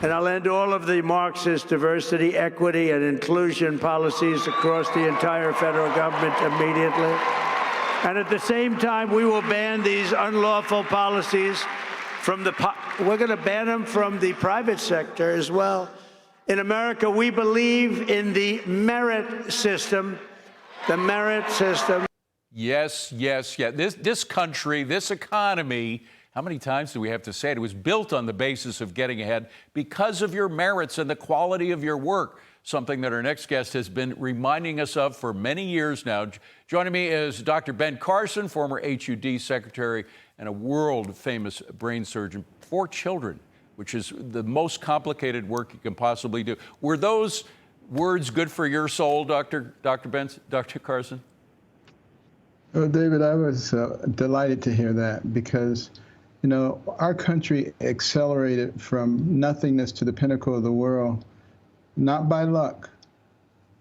And I'll end all of the Marxist diversity, equity, and inclusion policies across the entire federal government immediately. And at the same time, we will ban these unlawful policies from we're going to ban them from the private sector as well. In America, we believe in the merit system, Yes, yes, yeah. This country, this economy, how many times do we have to say it? It was built on the basis of getting ahead because of your merits and the quality of your work, something that our next guest has been reminding us of for many years now. Joining me is Dr. Ben Carson, former HUD Secretary and a world-famous brain surgeon. 4 children, which is the most complicated work you can possibly do. Were those words good for your soul, Dr. Carson? Well, David, I was delighted to hear that because, you know, our country accelerated from nothingness to the pinnacle of the world, not by luck,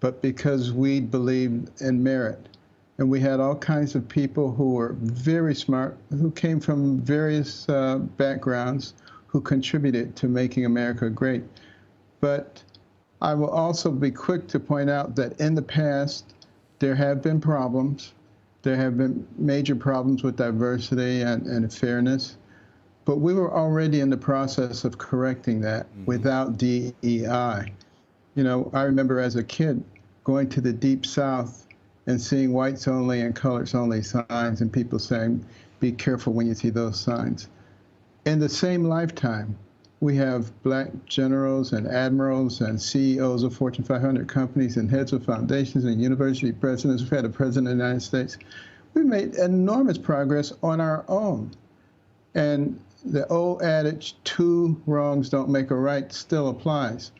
but because we believed in merit. And we had all kinds of people who were very smart, who came from various backgrounds, who contributed to making America great. But I will also be quick to point out that in the past, there have been problems. There have been major problems with diversity and fairness. But we were already in the process of correcting that without DEI. You know, I remember as a kid going to the Deep South and seeing whites only and colors only signs and people saying, be careful when you see those signs. In the same lifetime, we have black generals and admirals and CEOs of Fortune 500 companies and heads of foundations and university presidents. We've had a president of the United States. We've made enormous progress on our own. And the old adage, 2 wrongs don't make a right, still applies.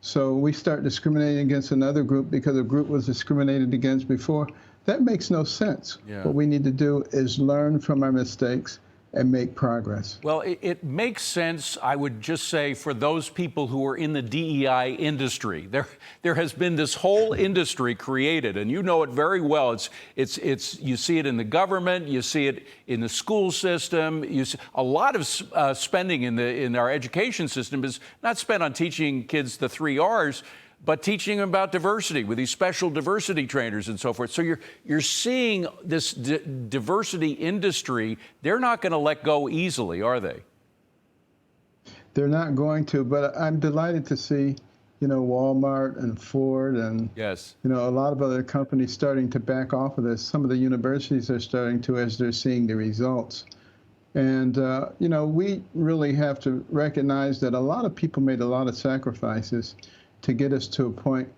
So we start discriminating against another group because a group was discriminated against before. That makes no sense. Yeah. What we need to do is learn from our mistakes and make progress. Well, it makes sense, I would just say, for those people who are in the DEI industry. There has been this whole industry created, and you know it very well. You see it in the government, you see it in the school system. A lot of spending in our education system is not spent on teaching kids the 3 R's, but teaching them about diversity with these special diversity trainers and so forth. So you're seeing this diversity industry. They're not going to let go easily, are they? They're not going to, but I'm delighted to see, you know, Walmart and Ford and, yes, you know, a lot of other companies starting to back off of this. Some of the universities are starting to as they're seeing the results. And, you know, we really have to recognize that a lot of people made a lot of sacrifices to get us to a point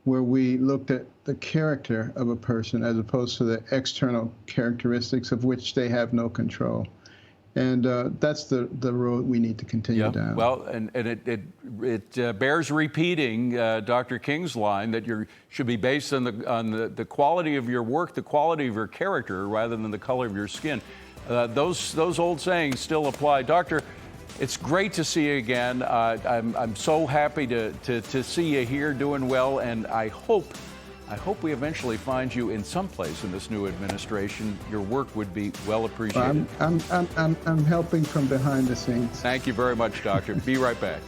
where we looked at the character of a person as opposed to the external characteristics of which they have no control. And that's the road we need to continue down. Well, and it bears repeating Dr. King's line that you should be based on the quality of your work, the quality of your character, rather than the color of your skin. Those old sayings still apply. Doctor, it's great to see you again. I'm so happy to see you here doing well, and I hope we eventually find you in some place in this new administration. Your work would be well appreciated. I'm helping from behind the scenes. Thank you very much, Doctor. Be right back.